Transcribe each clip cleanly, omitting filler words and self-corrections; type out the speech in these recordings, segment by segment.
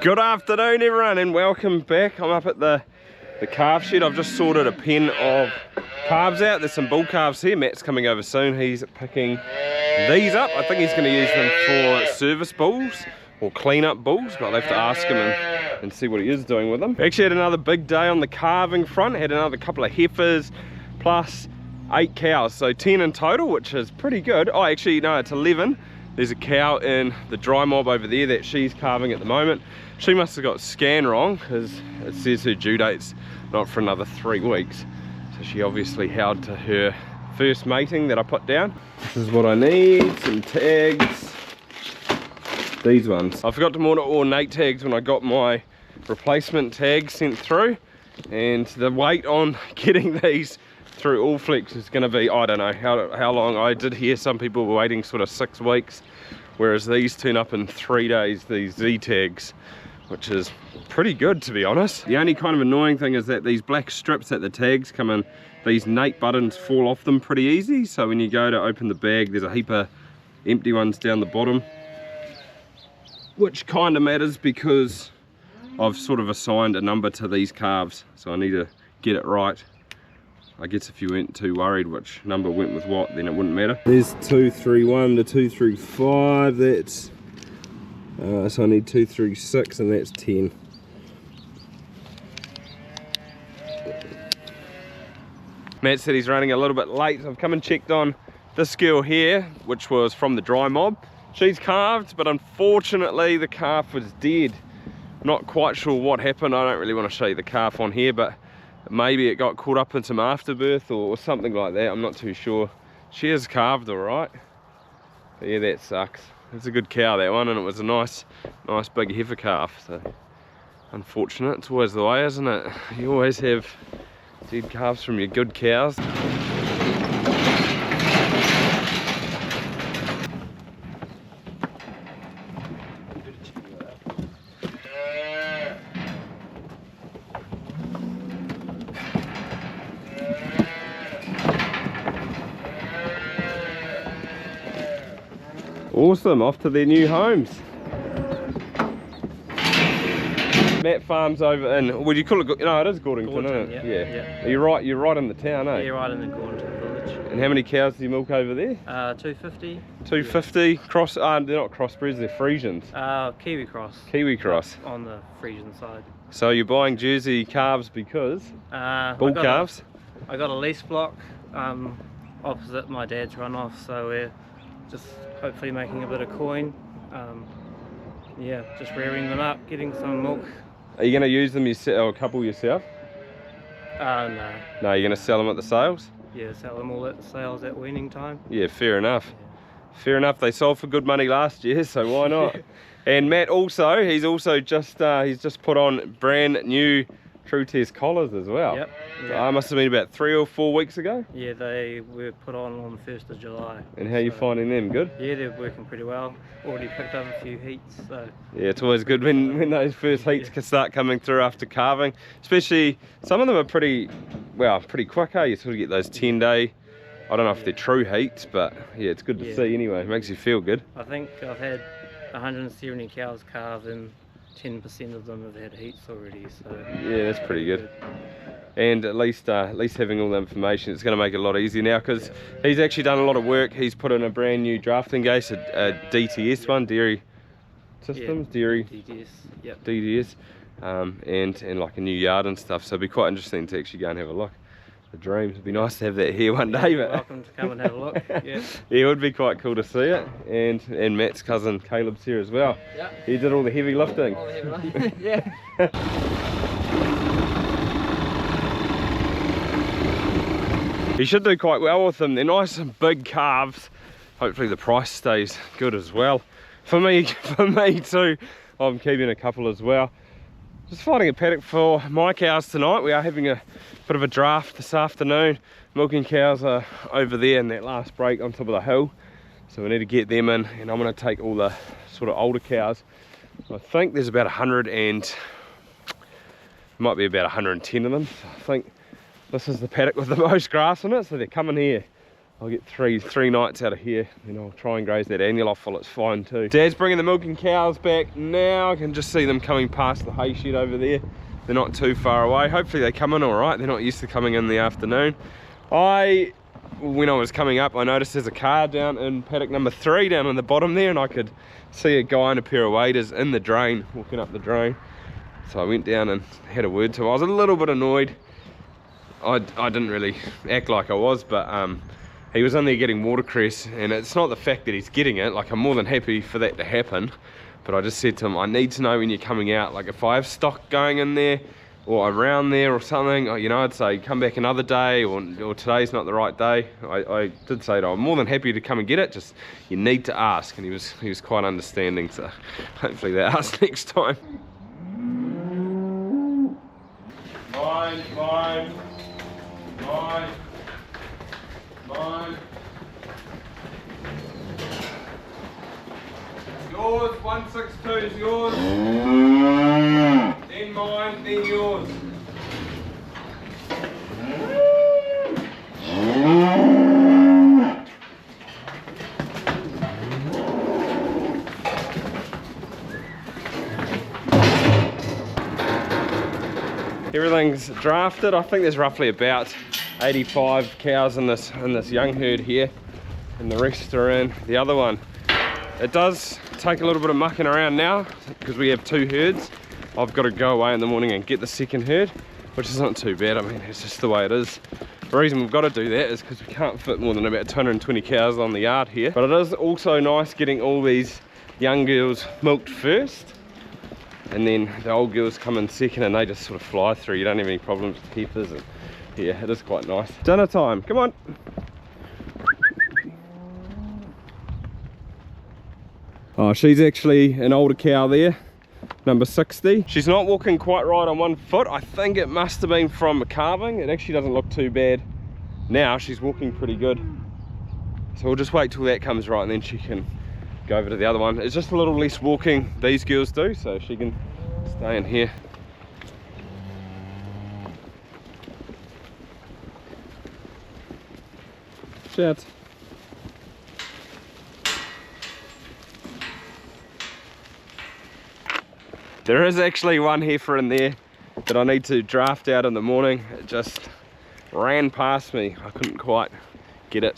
Good afternoon everyone and welcome back. I'm up at the calf shed. I've just sorted a pen of calves out. There's some bull calves here. Matt's coming over soon. He's picking these up. I think he's going to use them for service bulls or clean up bulls, but I'll have to ask him and see what he is doing with them. We actually had another big day on the calving front. Had another couple of heifers plus 8 cows, so 10 in total, which is pretty good. Oh, actually no, it's 11. There's a cow in the dry mob over there that she's calving at the moment. She must have got scan wrong because it says her due date's not for another 3 weeks. So she obviously held to her first mating that I put down. This is what I need, some tags. These ones. I forgot to order ornate tags when I got my replacement tags sent through. And the wait on getting these through Allflex is going to be, I don't know how long. I did hear some people were waiting sort of 6 weeks, whereas these turn up in 3 days, these Z tags, which is pretty good to be honest. The only kind of annoying thing is that these black strips that the tags come in, these Nate buttons fall off them pretty easy, so when you go to open the bag there's a heap of empty ones down the bottom, which kind of matters because I've sort of assigned a number to these calves, so I need to get it right. I guess if you weren't too worried which number went with what, then it wouldn't matter. There's 231 to 235, that's so I need 236 and that's 10. Matt said he's running a little bit late, so I've come and checked on this girl here, which was from the dry mob. She's calved, but unfortunately the calf was dead. Not quite sure what happened. I don't really want to show you the calf on here, but maybe it got caught up in some afterbirth or something like that. I'm not too sure. She is calved all right. But yeah, that sucks. It's a good cow, that one, and it was a nice big heifer calf. So unfortunate. It's always the way, isn't it? You always have dead calves from your good cows. Awesome, off to their new homes. Matt farms over in, what do you call it? No, it is Gordonton, isn't it? Yeah. You're right in the town, eh? Yeah, right in the Gordonton village. And how many cows do you milk over there? 250. 250. Cross, they're not crossbreds, they're Friesians. Kiwi cross. Kiwi cross. On the Friesian side. So you're buying Jersey calves because? Bull calves? I got a lease block opposite my dad's runoff, so we're just hopefully making a bit of coin. Yeah, just rearing them up, getting some milk. Are you going to use them yourself, or a couple yourself? No. No, you're going to sell them at the sales? Yeah, sell them all at the sales at weaning time. Yeah, fair enough. Yeah. Fair enough. They sold for good money last year, so why not? And Matt also, he's just put on brand new True Test collars as well. Yep. Must have been about 3 or 4 weeks ago. Yeah, they were put on the 1st of July. And how are you finding them? Good? Yeah, they're working pretty well. Already picked up a few heats, so. Yeah, it's always good when those first heats can start coming through after calving. Especially, some of them are pretty quick, eh? You sort of get those 10-day, I don't know if they're true heats, but yeah, it's good to see anyway. It makes you feel good. I think I've had 170 cows calved and 10% of them have had heats already, so yeah, that's pretty good. And at least having all the information, it's going to make it a lot easier now, because he's actually done a lot of work. He's put in a brand new drafting gate, a DTS one, Dairy Systems, Dairy DTS, yep. DTS, and like a new yard and stuff. So it'd be quite interesting to actually go and have a look. The dreams. It'd be nice to have that here one day. But welcome to come and have a look. Yeah, it would be quite cool to see it. And Matt's cousin Caleb's here as well. Yeah. He did all the heavy lifting. All the heavy lifting. Yeah. He should do quite well with them. They're nice and big calves. Hopefully the price stays good as well. For me too. I'm keeping a couple as well. Just finding a paddock for my cows tonight. We are having a bit of a draft this afternoon. Milking cows are over there in that last break on top of the hill. So we need to get them in, and I'm going to take all the sort of older cows. I think there's about 100 and might be about 110 of them. I think this is the paddock with the most grass in it, so they're coming here I'll get three nights out of here, then I'll try and graze that annual off while it's fine too. Dad's bringing the milking cows back now. I can just see them coming past the hay shed over there. They're not too far away. Hopefully they come in all right. They're not used to coming in the afternoon. When I was coming up, I noticed there's a car down in paddock number 3 down in the bottom there, and I could see a guy in a pair of waders in the drain, walking up the drain. So I went down and had a word to him. I was a little bit annoyed. I didn't really act like I was, but he was in there getting watercress, and it's not the fact that he's getting it. Like, I'm more than happy for that to happen, but I just said to him, I need to know when you're coming out. Like, if I have stock going in there or around there or something, you know, I'd say come back another day, or today's not the right day. I did say to him, I'm more than happy to come and get it, just you need to ask. And he was quite understanding, so hopefully they ask next time. Mine. Yours, 162 is yours. Then mine, then yours. Everything's drafted. I think there's roughly about 85 cows in this young herd here, and the rest are in the other one. It does take a little bit of mucking around now because we have 2 herds. I've got to go away in the morning and get the second herd, which is not too bad. I mean, it's just the way it is. The reason we've got to do that is because we can't fit more than about 220 cows on the yard here. But it is also nice getting all these young girls milked first, and then the old girls come in second, and they just sort of fly through. You don't have any problems with heifers, and yeah, it is quite nice. Dinner time, come on. Oh, she's actually an older cow there, number 60. She's not walking quite right on one foot. I think it must have been from a calving. It actually doesn't look too bad now. She's walking pretty good. So we'll just wait till that comes right, and then she can go over to the other one. It's just a little less walking these girls do, so she can stay in here. Shout. There is actually one heifer in there that I need to draft out in the morning. It just ran past me. I couldn't quite get it.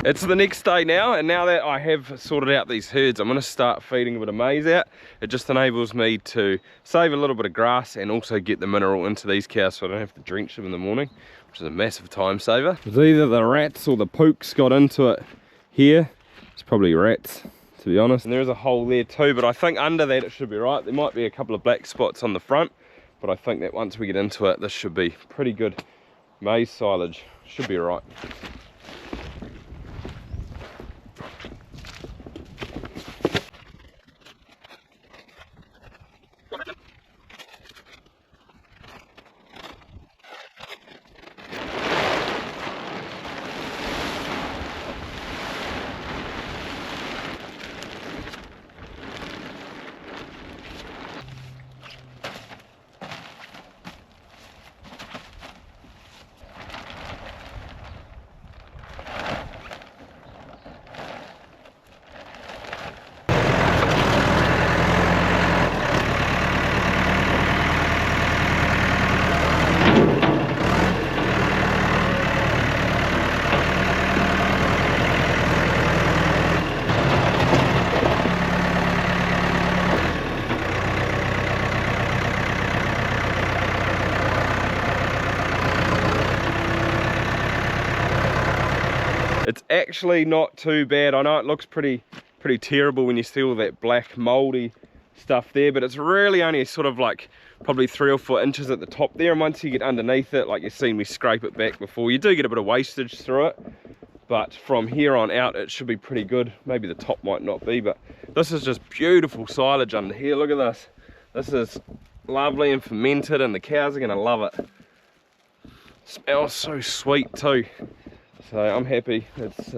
It's the next day now, and now that I have sorted out these herds, I'm going to start feeding a bit of maize out. It just enables me to save a little bit of grass and also get the mineral into these cows so I don't have to drench them in the morning, which is a massive time saver. It's either the rats or the pooks got into it here. It's probably rats, to be honest. And there is a hole there too, but I think under that it should be right. There might be a couple of black spots on the front, but I think that once we get into it, this should be pretty good maize silage. Should be right. It's actually not too bad. I know it looks pretty terrible when you see all that black moldy stuff there, but it's really only sort of like probably 3 or 4 inches at the top there, and once you get underneath it, like you've seen me scrape it back before, you do get a bit of wastage through it, but from here on out it should be pretty good. Maybe the top might not be, but this is just beautiful silage under here. Look at this. This is lovely and fermented, and the cows are going to love it. Smells so sweet too. So I'm happy. It's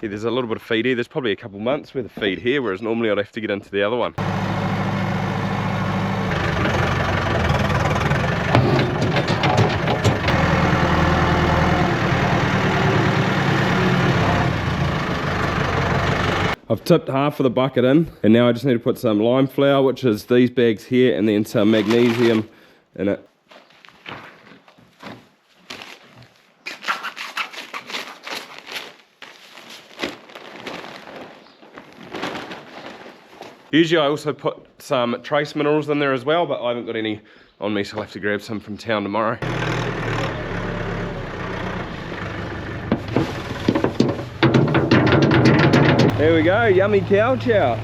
Yeah, there's a little bit of feed here. There's probably a couple months worth of feed here, whereas normally I'd have to get into the other one. I've tipped half of the bucket in, and now I just need to put some lime flour, which is these bags here, and then some magnesium in it. Usually I also put some trace minerals in there as well, but I haven't got any on me, so I'll have to grab some from town tomorrow. There we go, yummy cow chow.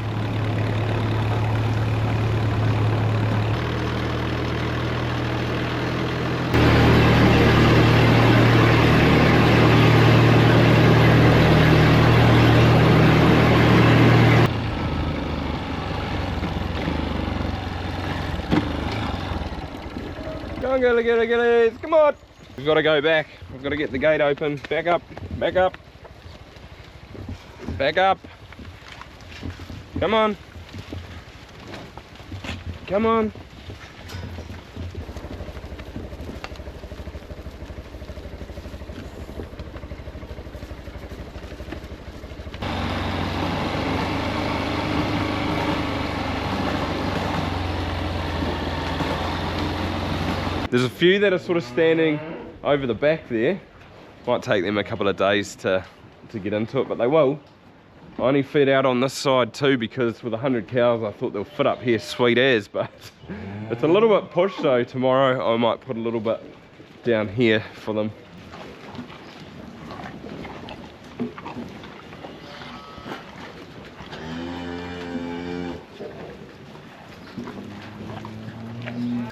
Go on, gillies, come on. We've got to go back. We've got to get the gate open. Back up, back up. Back up. Come on. Come on. There's a few that are sort of standing over the back there. Might take them a couple of days to get into it, but they will. I only fed out on this side too because with 100 cows I thought they'll fit up here sweet as, but it's a little bit pushed, so tomorrow I might put a little bit down here for them.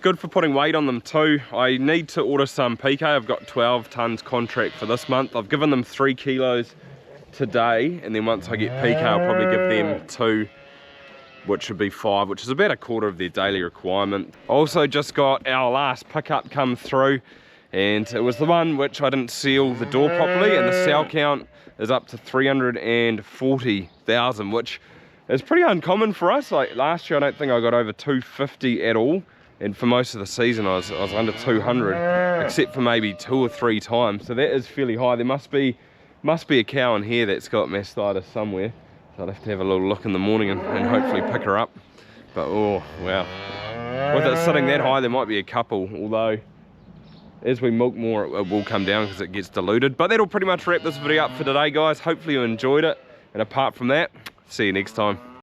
Good for putting weight on them too. I need to order some PK. I've got 12 tons contract for this month. I've given them 3 kilos today, and then once I get PK I'll probably give them 2, which should be 5, which is about a quarter of their daily requirement. Also just got our last pickup come through, and it was the one which I didn't seal the door properly, and the cell count is up to 340,000, which is pretty uncommon for us. Like last year I don't think I got over 250 at all. And for most of the season I was under 200, except for maybe 2 or 3 times. So that is fairly high. There must be a cow in here that's got mastitis somewhere. So I'll have to have a little look in the morning and hopefully pick her up. But oh, wow. With it sitting that high, there might be a couple, although as we milk more, it will come down because it gets diluted. But that'll pretty much wrap this video up for today, guys. Hopefully you enjoyed it. And apart from that, see you next time.